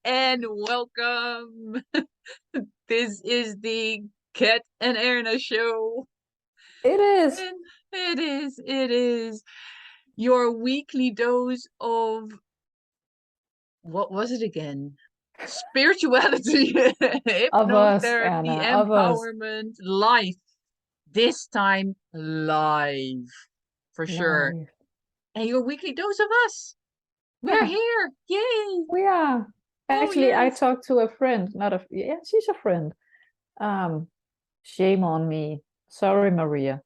and welcome. This is the Cat and Erna Show. It is. And it is your weekly dose of, what was it again? Spirituality, Of us, hypnotherapy, Anna, of us. empowerment, life. This time live, for sure. Live. And your weekly dose of us. We're Yeah, here. Yay. we are. Oh, Actually, I yes. talked to a friend, she's a friend. Um, Shame on me. Sorry, Maria.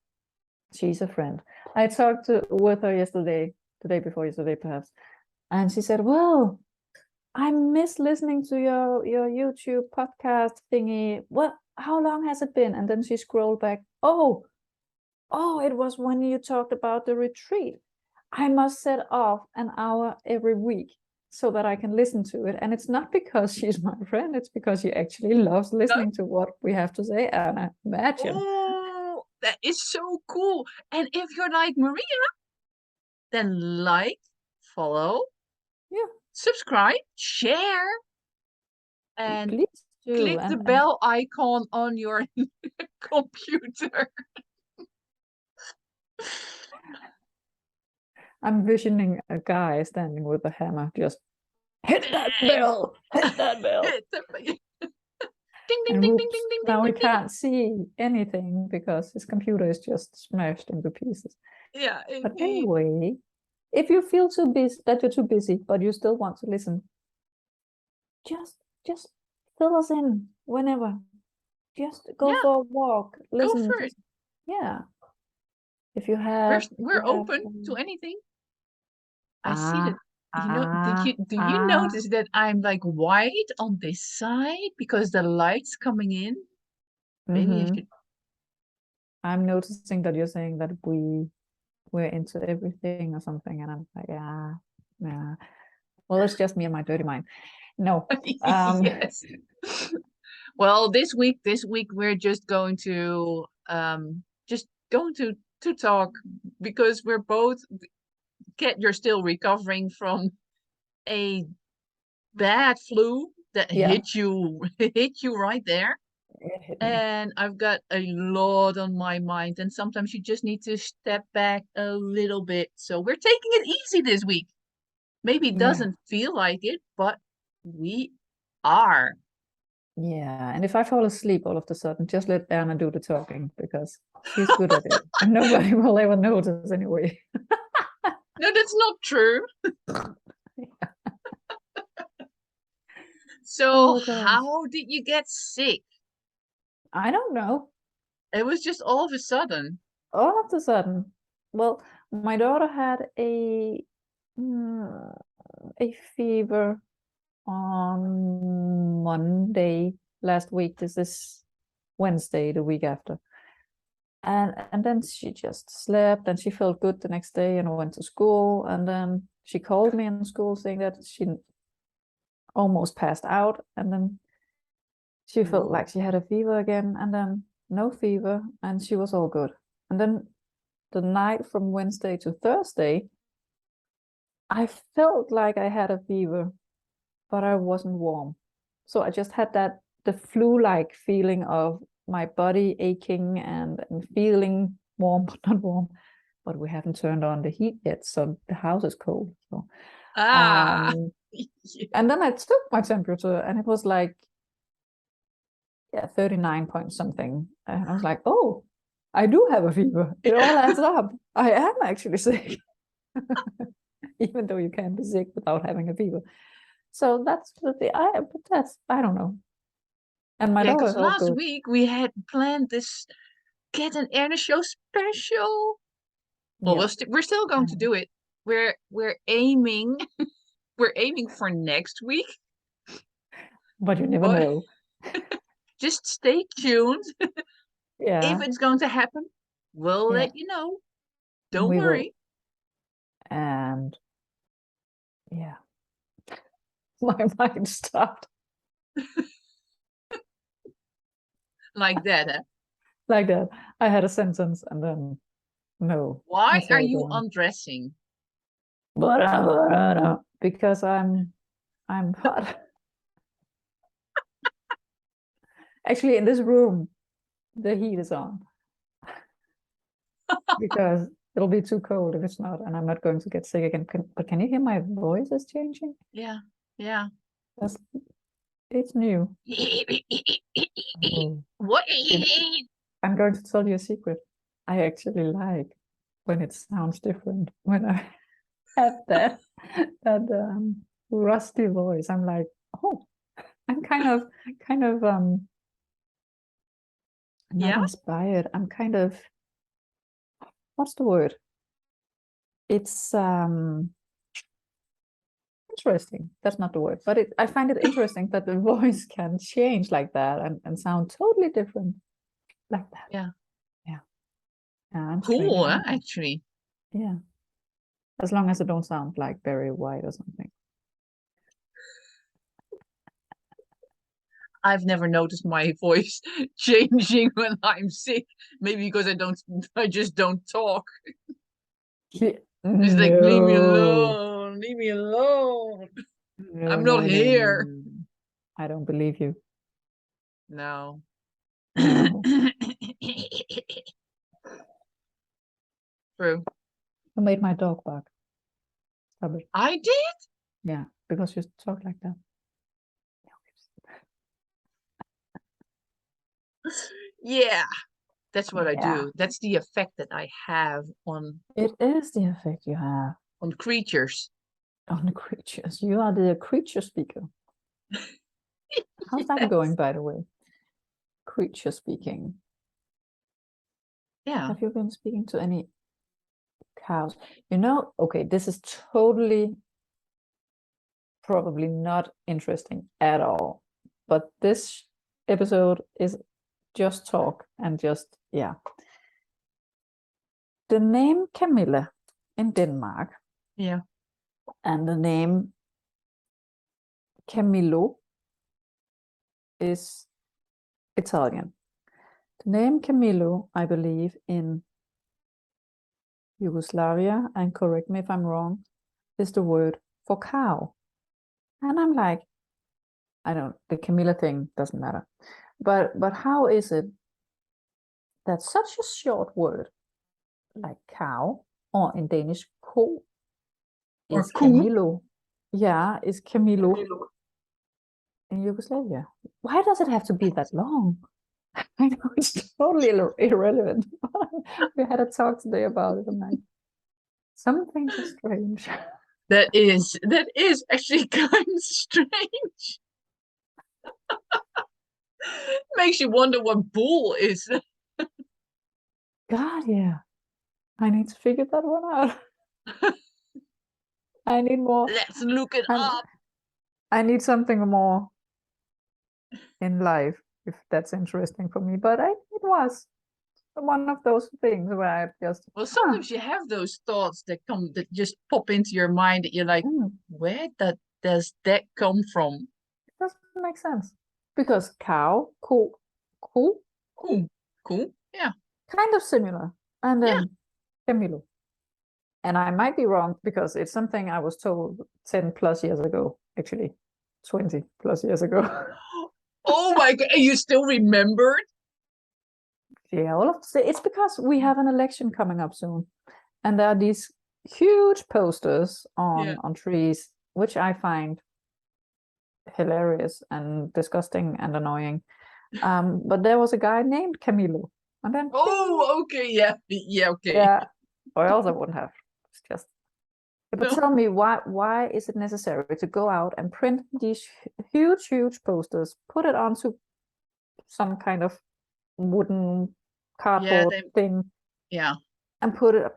She's a friend. I talked with her yesterday, the day before yesterday, perhaps. And she said, well, I miss listening to your YouTube podcast thingy. What, how long has it been? And then she scrolled back. Oh, it was when you talked about the retreat. I must set off an hour every week so that I can listen to it. And it's not because she's my friend, it's because she actually loves listening to what we have to say. And imagine. Oh, that is so cool. And if you're like Maria, then like, follow, Yeah, subscribe, share, and please do. click the bell icon on your computer. I'm visioning a guy standing with a hammer, just hit that bell, hit that bell. Ding, ding, And ding, whoops, ding, ding, ding, now ding, we ding, ding. can't see anything because his computer is just smashed into pieces. Yeah, But indeed. anyway, if you feel too busy, that you're too busy, but you still want to listen, just fill us in whenever. Just go Yeah, for a walk, go listen. for it. Yeah. If you have, We're open to anything. I see ah, that. Do you ah. notice that I'm like white on this side because the light's coming in? Maybe I Mm-hmm. should. I'm noticing that you're saying that we're into everything or something, and I'm like, yeah. Well, it's just me and my dirty mind. No. Yes. Well, this week we're just going to talk because we're both you're still recovering from a bad flu that Yeah, hit you right there. it hit me. And I've got a lot on my mind, and sometimes you just need to step back a little bit. So we're taking it easy this week. Maybe it Yeah. doesn't feel like it, but we are. Yeah, and if I fall asleep all of a sudden, just let Anna do the talking because she's good at it, and nobody will ever notice anyway. No, that's not true. So, Oh gosh, how did you get sick? I don't know. It was just all of a sudden. All of a sudden, well, my daughter had mm, a fever on Monday last week. This is Wednesday, the week after. And then she just slept and she felt good the next day and went to school. And then she called me in school saying that she almost passed out. And then she felt Ooh. like she had a fever again, and then no fever, and she was all good. And then the night from Wednesday to Thursday, I felt like I had a fever, but I wasn't warm. So I just had the flu-like feeling of my body aching and feeling warm but not warm. But we haven't turned on the heat yet, so the house is cold. So Ah. um and then I took my temperature and it was like 39 point something. And I was like, oh, I do have a fever. It all adds up. I am actually sick. Even though you can't be sick without having a fever. So I don't know. And my Yeah, daughter because is all last good. week we had planned this Cat and Erna Show Special. Well, Yeah. we're still going to do it. We're aiming we're aiming for next week, But you never but know. just stay tuned. If Yeah. it's going to happen, we'll Yeah. let you know. Don't We will. worry. And yeah. My mind stopped Like that, huh? like that. I had a sentence and then no, Why it's are all you gone. undressing? Because I'm hot. Actually, in this room, the heat is on because it'll be too cold if it's not, and I'm not going to get sick again. But can you hear my voice is changing? Yeah, yeah. That's, it's new. Oh. What? I'm going to tell you a secret. I actually like when it sounds different. When I have that rusty voice, I'm like, oh, I'm kind of not Yeah, inspired. I'm kind of, what's the word? It's interesting. That's not the word, but I find it interesting that the voice can change like that and sound totally different like that. yeah. Yeah. Yeah, I'm strange. Cool, huh, actually. Yeah. As long as I don't sound like Barry White or something. I've never noticed my voice changing when I'm sick. Maybe because I just don't talk. It's like, leave me No. alone, leave me alone. No, I'm not no, no, no, here. no. I don't believe you. No. No. True. You made my dog bark. Stop it. I did? Yeah, because you talk like that. Yeah, that's what I Yeah, do. That's the effect that I have it is the effect you have on creatures. on the creatures. You are the creature speaker. How's that Yes. going, by the way? Creature speaking. Yeah. Have you been speaking to any cows? You know, okay, this is totally probably not interesting at all. But this episode is just talk and just, yeah. The name Camilla in Denmark Yeah. and the name Camillo is Italian. The name Camillo, I believe, in Yugoslavia, and correct me if I'm wrong, is the word for cow. And I'm like, the Camilla thing doesn't matter. But how is it that such a short word like cow, or in Danish, ko, Or is cool. Camillo? Yeah, is Camillo in Yugoslavia. Why does it have to be that long? I know it's totally irrelevant. We had a talk today about it. I'm like, some things are strange. That is actually kind of strange. Makes you wonder what bull is. God, yeah. I need to figure that one out. I need more. Let's look it And up. I need something more in life if that's interesting for me. But it was one of those things where I just, Well, sometimes you have those thoughts that just pop into your mind that you're like, where does that come from? it doesn't make sense. Because cow, ko, Cool. Cool. Yeah. kind of similar. And Yeah. then Camilo. And I might be wrong because it's something I was told 10 plus years ago, actually 20 plus years ago. Oh my God. You still remembered? Yeah, all of it's because we have an election coming up soon. And there are these huge posters Yeah. on trees, which I find hilarious and disgusting and annoying. But there was a guy named Camilo. And then Oh, okay. Yeah. Yeah. Okay. yeah, or else I wouldn't have. It's just, but No. tell me why is it necessary to go out and print these huge posters, put it onto some kind of wooden Yeah. cardboard thing, Yeah. and put it up?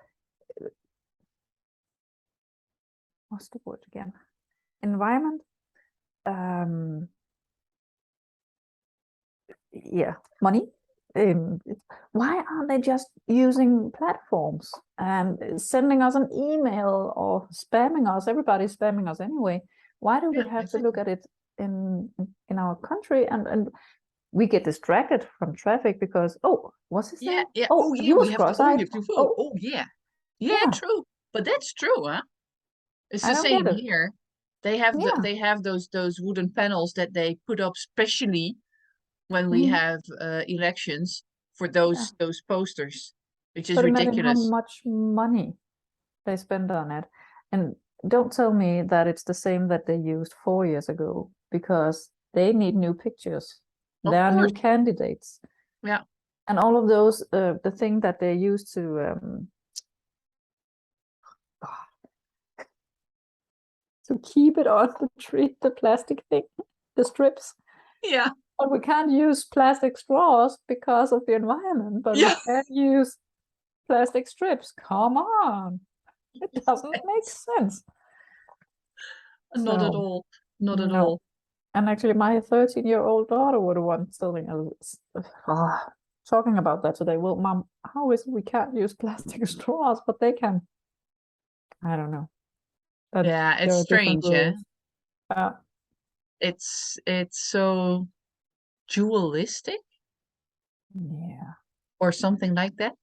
What's the word again? Environment. Um, yeah, money. Why aren't they just using platforms and sending us an email or spamming us? Everybody's spamming us anyway. Why do we Yeah. have to look Exactly. at it in our country, and we get distracted from traffic because, oh, what's his Yeah. name? Yeah. Oh, Oh, he yeah. was We have to. Oh, you cross-eyed. have to vote. Oh, Oh, yeah. Yeah. yeah, True. But that's true, huh? It's I the don't get same it. here. They have Yeah, they have those wooden panels that they put up specially when we have elections for Yeah. those posters, which is But imagine how ridiculous. much money they spend on it. And don't tell me that it's the same that they used 4 years ago, because they need new pictures. Of There are new course. candidates. Yeah. And all of those, the thing that they use to keep it on the tree, the plastic thing, the strips. Yeah. But we can't use plastic straws because of the environment, but we Yeah. can use plastic strips. Come on. It doesn't make sense. Not at So, all. Not at no. all. And actually, my 13-year-old daughter were the one telling us, talking about that today. Well, Mom, how is it we can't use plastic straws, but they can? I don't know. That Yeah, there it's are different strange, eh? rules. Uh, It's so dualistic yeah, or something like that.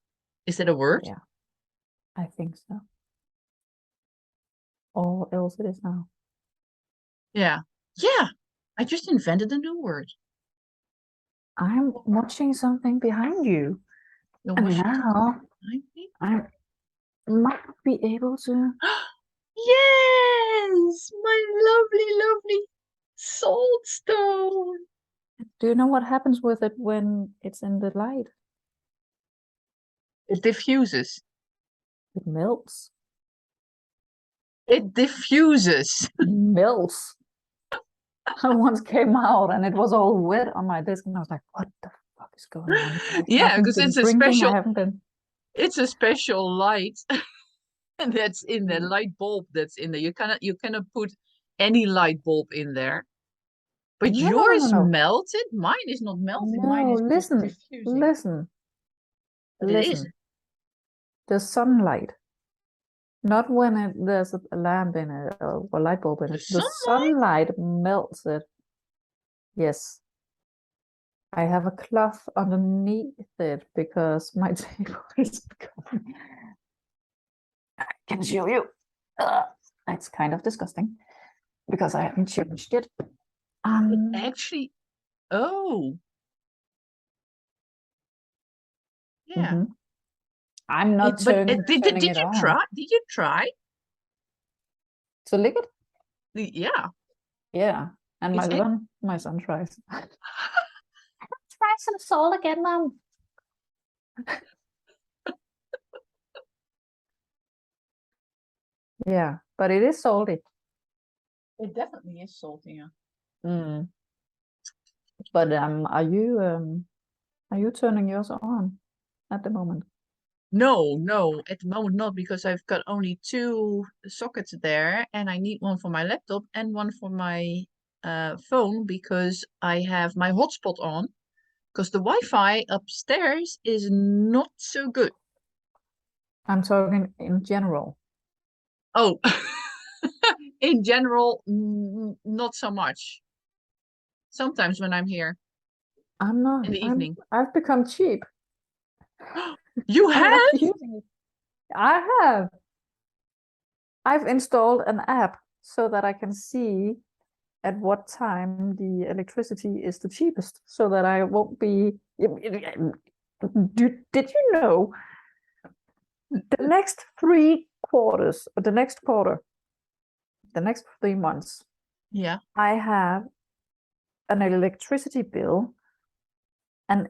Is it a word? yeah, I think so. Or else it is now. Yeah. Yeah. I just invented a new word. I'm watching something behind you, You're and watching now behind me? I might be able to. Yes, my lovely, lovely salt stone. Do you know what happens with it when it's in the light? It diffuses. It melts. It diffuses. Melts. I once came out and it was all wet on my desk, and I was like, "What the fuck is going on here? I Yeah, haven't because been drinking. I haven't been." it's a special light and that's in the Mm. light bulb that's in there. You cannot put any light bulb in there. But No, no, no, no, yours no. melted. Mine is not melting. Mine No, is just listen, diffusing. listen, But it is. listen. The sunlight, not when there's a lamp in it or a light bulb in The it. The sunlight? sunlight melts it. Yes. I have a cloth underneath it because my table is becoming. I can show you. It's kind of disgusting because I haven't changed it. It actually. Oh, yeah. mhm. I'm not But did turning did it you on. try? Did you try? So lick it? Yeah. Yeah. And It's it. my son tries. Try some salt again, Mom. Yeah, but it is salty. It definitely is salty. Yeah. Mm. But are you turning yours on at the moment? No, no, at the moment not because I've got only two sockets there, and I need one for my laptop and one for my phone because I have my hotspot on because the Wi-Fi upstairs is not so good. I'm talking in general. Oh, in general, not so much. Sometimes when I'm here I'm not. in the evening. I've become cheap. You I'm not have? using it. I have. I've installed an app so that I can see at what time the electricity is the cheapest, so that I won't be. Did you know the next 3 quarters, or the next 3 months, Yeah, I have an electricity bill, and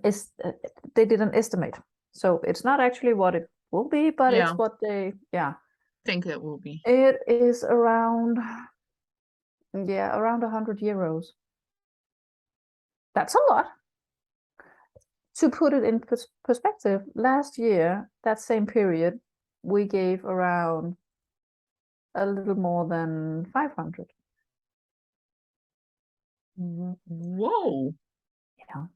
they did an estimate. So it's not actually what it will be, but yeah, it's what yeah. think that will be. It is around, yeah, around 100 euros. That's a lot. To put it in perspective, last year, that same period, we gave around a little more than 500. Whoa. Yeah.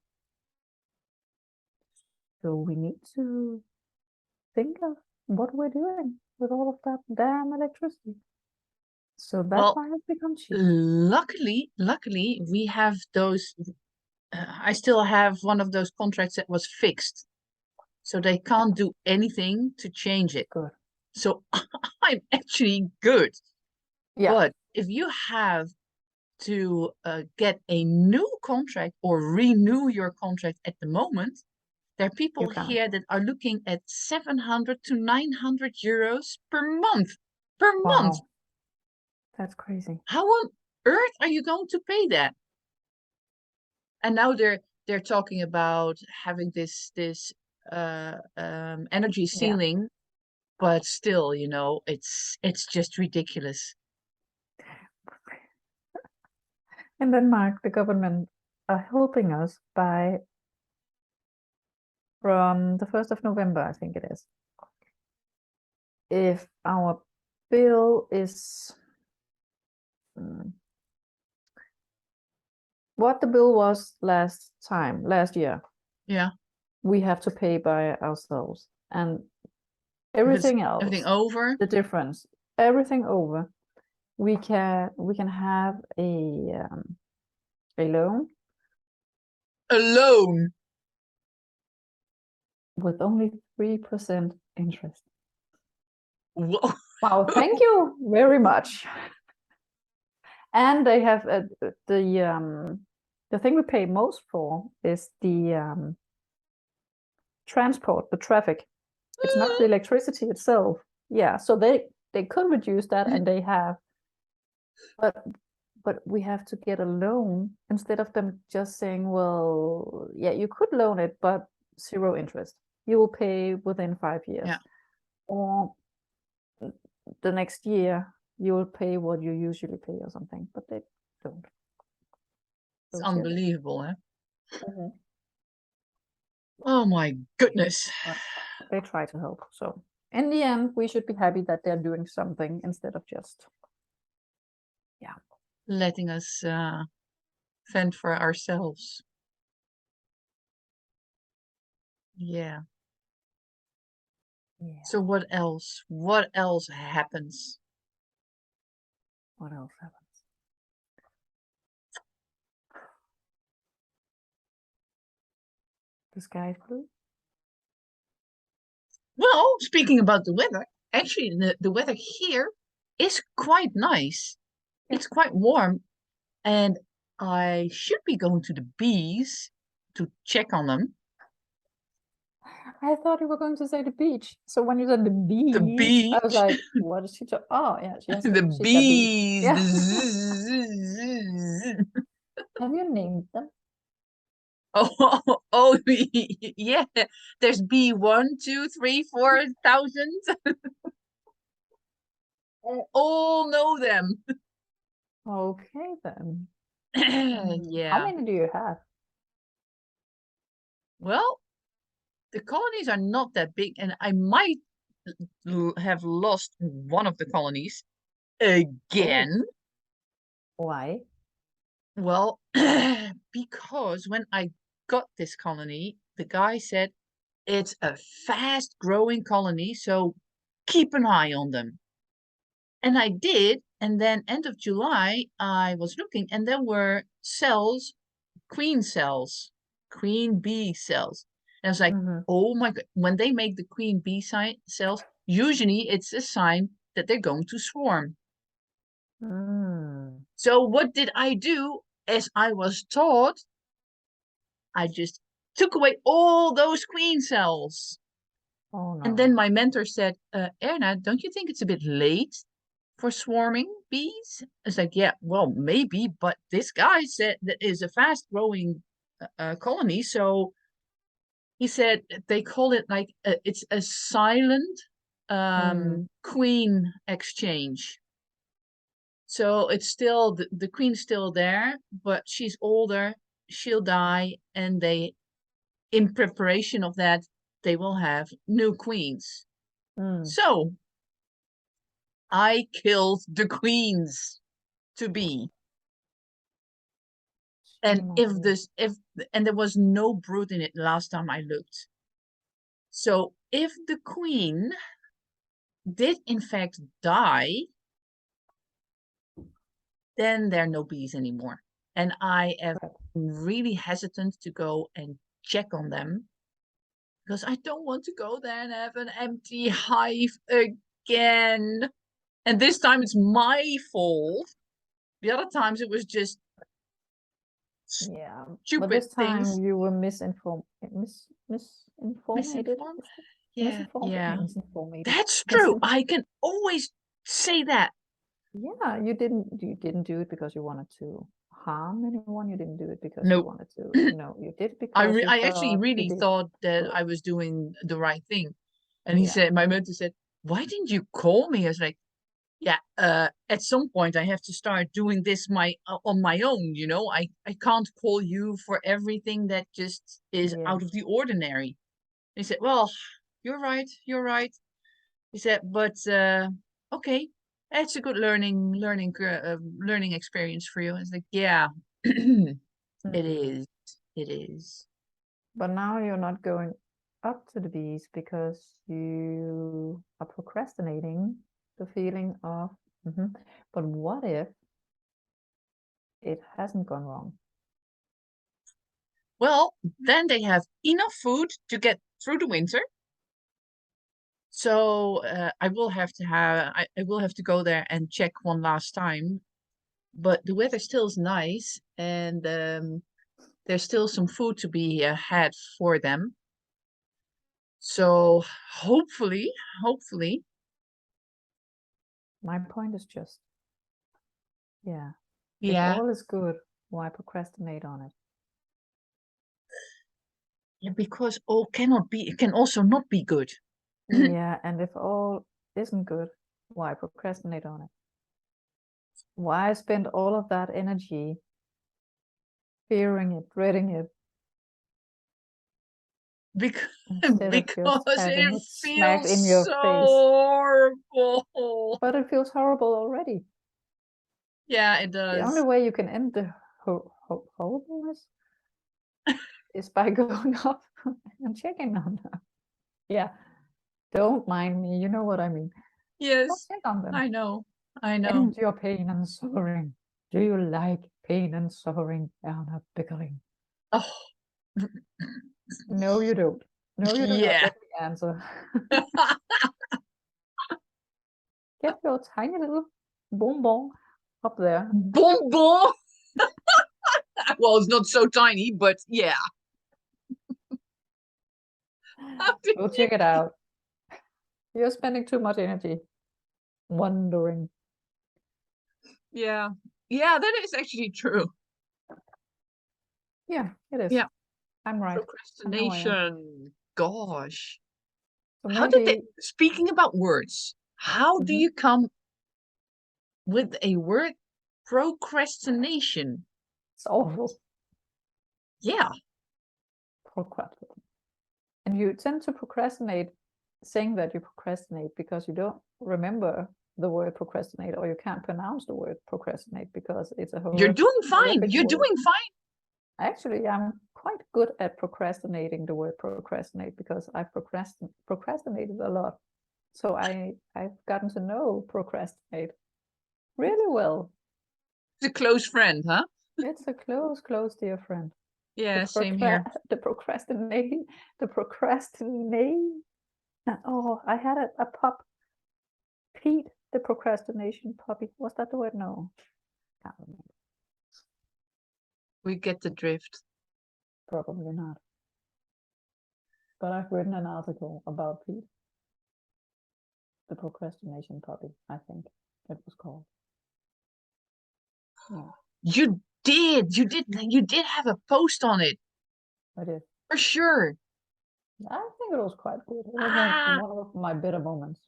So we need to think of what we're doing with all of that damn electricity. So that's Well, why it's become cheap. luckily, we have those. I still have one of those contracts that was fixed, so they can't do anything to change it. Good. So I'm actually good. Yeah. But if you have to get a new contract or renew your contract at the moment, there are people You can't. here that are looking at 700 to 900 euros per month. Per month. Wow. That's crazy. How on earth are you going to pay that? And now they're talking about having this energy Yeah. ceiling, but still, you know, it's just ridiculous. In Denmark, the government are helping us by from the 1st of November, I think it is. If our bill is what the bill was last year, Yeah. we have to pay by ourselves, and If it's everything else, everything over, the difference, everything over, we can have a loan alone. with only 3% interest. Whoa. Wow, thank you very much. And they have the thing we pay most for is the transport, the traffic. It's not the electricity itself. Yeah, so they could reduce that, and they have, but we have to get a loan instead of them just saying, well, yeah, you could loan it, but 0 interest. You will pay within 5 years. Yeah. Or the next year you will pay what you usually pay or something, but they don't. It's So 0. unbelievable, huh? Mhm. Oh my goodness. But they try to help. So in the end, we should be happy that they're doing something instead of just, yeah. Letting us fend for ourselves. Yeah. Yeah. So what else? What else happens? What else happens? The sky is blue. Well, speaking about the weather, actually the weather here is quite nice. Yeah. It's quite warm, and I should be going to the bees to check on them. I thought you were going to say the beach. So when you said the bees, The I was beach, like, what is she talking? Oh, yeah, the she's got bees. bees, Yeah. the zzz. Have you named them? Oh, yeah. There's bee 1, 2, 3, 4,000. I all know them. Okay, then. How Yeah. many do you have? Well, the colonies are not that big, and I might have lost one of the colonies Oh, again. why? Well, because when I got this colony, the guy said it's a fast growing colony, so keep an eye on them. And I did, and then end of July, I was looking, and there were cells, queen cells, queen bee cells. And I was like, Mm-hmm. oh my God, when they make the queen bee cells, usually it's a sign that they're going to swarm. Mm. So what did I do? As I was taught, I just took away all those queen cells. Oh And then no. my mentor said, Erna, don't you think it's a bit late for swarming bees? It's like, yeah, well, maybe, but this guy said that is a fast growing colony. So he said they call it like it's a silent queen exchange. So it's still the queen's still there, but she's older, she'll die, and they, in preparation of that, they will have new queens. Mm. So I killed the queens to be. And Shame on if you. this if and there was no brood in it last time I looked. So if the queen did in fact die, then there are no bees anymore. And I am Right. really hesitant to go and check on them because I don't want to go there and have an empty hive again. And this time it's my fault The other times it was just Yeah, but stupid this things. time you were misinformed. Misinformed? Misinformed? Yeah, Misinformed? yeah. Misinformed. That's true. Misin I can always say that. Yeah, you didn't do it because you wanted to harm anyone. You didn't do it because you Nope. wanted to. No, you did it because you I actually thought you really did thought that good. I was doing the right thing. And he Yeah, said, my mentor said, why didn't you call me? I was like, yeah, at some point I have to start doing this on my own, you know. I can't call you for everything that just is yeah. out of the ordinary. He said, well, you're right. He said, but okay, it's a good learning experience for you. It's like, yeah, it Mm. is. It is. But now you're not going up to the beach because you are procrastinating the feeling of. But what if it hasn't gone wrong? Well, then they have enough food to get through the winter. So I will have to go there and check one last time. But the weather still is nice, and there's still some food to be had for them. So hopefully, My point is just, yeah, if yeah, all is good, why procrastinate on it? yeah, because all cannot be, it can also not be good. Yeah, and if all isn't good, why procrastinate on it? Why spend all of that energy fearing it, dreading it, Because instead of just because having it it smacked feels in your so face? horrible. But it feels horrible already. Yeah, it The only does. way you can end the horribleness is by going up and checking on them. Yeah, don't mind me. You know what I mean. Go Yes, check on them. I know. I know. End your pain and suffering. Do you like pain and suffering, Erna Pickering? Oh, No, you don't. No, you do not. yeah. Let me answer. Get your tiny little bonbon up there. Bonbon. Well, it's not so tiny, but yeah. How did Go you? check it out. You're spending too much energy wondering. Yeah. Yeah, that is actually true. Yeah, it is. Yeah. I'm right. I know I am. Procrastination. Gosh. So How did they, maybe speaking about words, how do mhm, you come with a word procrastination? it's awful. Yeah. Procrastinate. And you tend to procrastinate saying that you procrastinate because you don't remember the word procrastinate or you can't pronounce the word procrastinate because it's a You're doing fine. horrific You're word. doing fine. Actually, I'm quite good at procrastinating the word procrastinate because I've procrastinated a lot. So I've gotten to know procrastinate really well. It's a close friend, huh? It's a close dear friend. The Yeah, same here. the procrastinating. Oh, I had a pup, Pete, the procrastination puppy. Was that the word? No, can't remember. We get the drift. Probably not. But I've written an article about Pete, the procrastination puppy. I think it was called. Yeah, You did have a post on it I did. for sure. I think it was quite good. It was Ah, one of my better moments.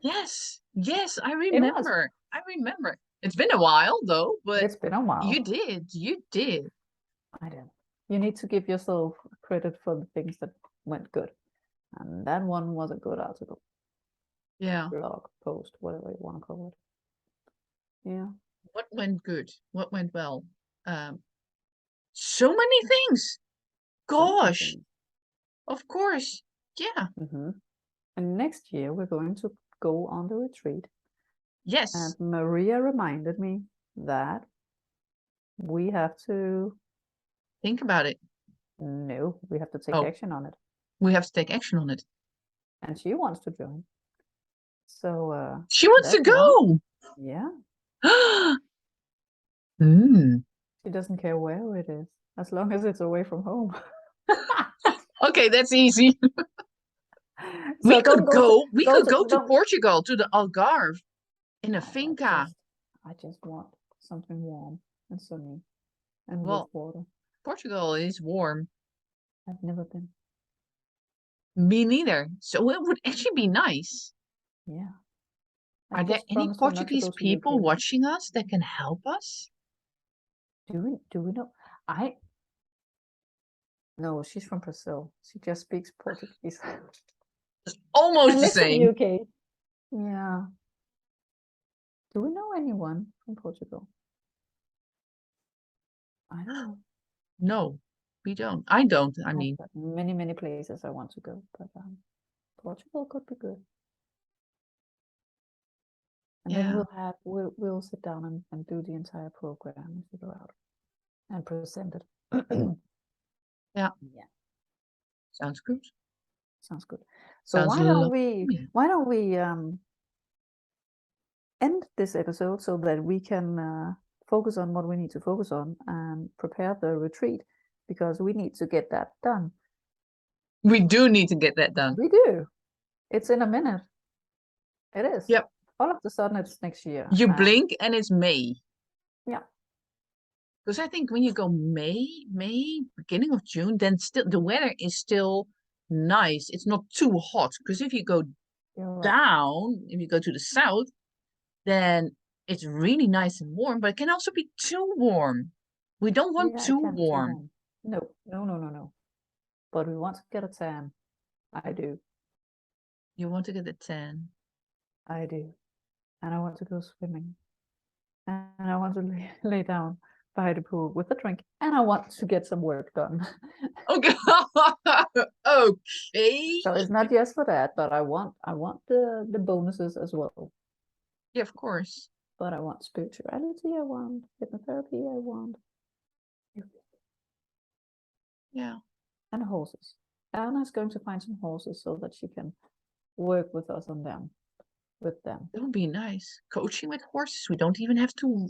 yes, yes, I It was. remember. I remember. It's been a while though, but It's been a while. you did. I did. You need to give yourself credit for the things that went good. And that one was a good article, Yeah. blog, post, whatever you want to call it. Yeah. What went good? What went well? Um, so many things. So many Gosh, things. of course. Yeah. And next year we're going to go on the retreat. And Yes. Maria reminded me that we have to, Think about it. no, we have to take Oh, action on it. we have to take action on it. And she wants to join. So She wants to that's one. go. Yeah. Mm. She doesn't care where it is, as long as it's away from home. Okay, that's easy. So We go could to go to don't. Portugal, to the Algarve in a finca. I just want something warm and sunny and with Well, water. Portugal is warm. I've never been. Me neither. So it would actually be nice. Yeah, I Are there just any promised her not to Portuguese go to people UK. watching us that can help us? Do we know? I No, she's from Brazil. She just speaks Portuguese It's almost and the lives in same. UK. Yeah. Do we know anyone from Portugal? I don't know. No, we don't. I don't. I I've mean, got many places I want to go, but Portugal could be good. And then yeah, we'll sit down and do the entire program and figure out and present it. yeah. Yeah, Sounds good. sounds good. So Sounds lovely. why don't we end this episode so that we can focus on what we need to focus on and prepare the retreat, because we need to get that done. We do need to get that done. We do. It's in a minute. It is. Yep. All of a sudden, it's next year. You blink and it's May. Yeah. Because I think when you go May, beginning of June, then still the weather is still nice. It's not too hot. Because if you go You're right. down, if you go to the south, then it's really nice and warm, but it can also be too warm. We don't want Yeah, it too can be too warm. warm. No. But we want to get a tan. I do. You want to get a tan. I do. And I want to go swimming. And I want to lay down by the pool with a drink. And I want to get some work done. Okay. Okay. So it's not just for that, but I want the bonuses as well. Yeah, of course. But I want spirituality, I want hypnotherapy, I want Yeah. and horses. Anna's going to find some horses so that she can work with us on them. With them. That would be nice. Coaching with horses. We don't even have to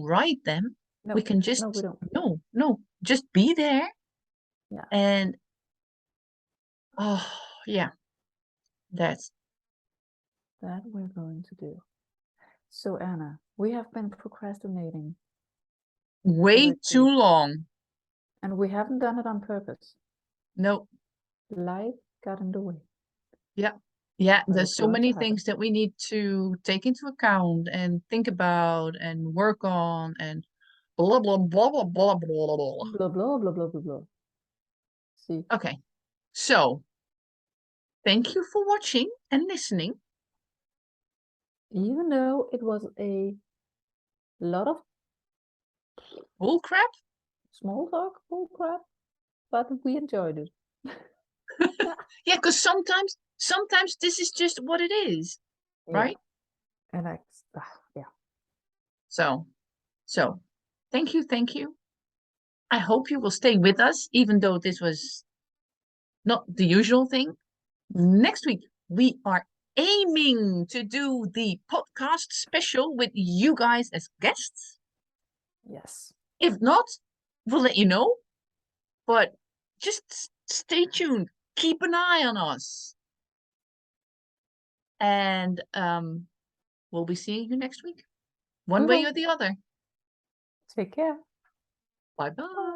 ride them. No, We can just no, we don't. no, just be there. Yeah. And oh yeah, that's That we're going to do. So Anna, we have been procrastinating way too long. and we haven't done it on purpose. No. Life got in the way. Yeah. Yeah, But there's it's so going to many happen. things that we need to take into account and think about and work on and blah blah blah blah blah blah blah blah. Blah blah blah blah blah blah. See. Okay. So thank you for watching and listening. Even though it was a lot of Bull crap. small talk, bull crap, but we enjoyed it. Yeah, because sometimes this is just what it is, right? And yeah. So thank you, thank you. I hope you will stay with us, even though this was not the usual thing. Next week, we are aiming to do the podcast special with you guys as guests. Yes. If not, we'll let you know. But just stay tuned. Keep an eye on us. And we'll be seeing you next week. One way or the other. Take care. Bye bye.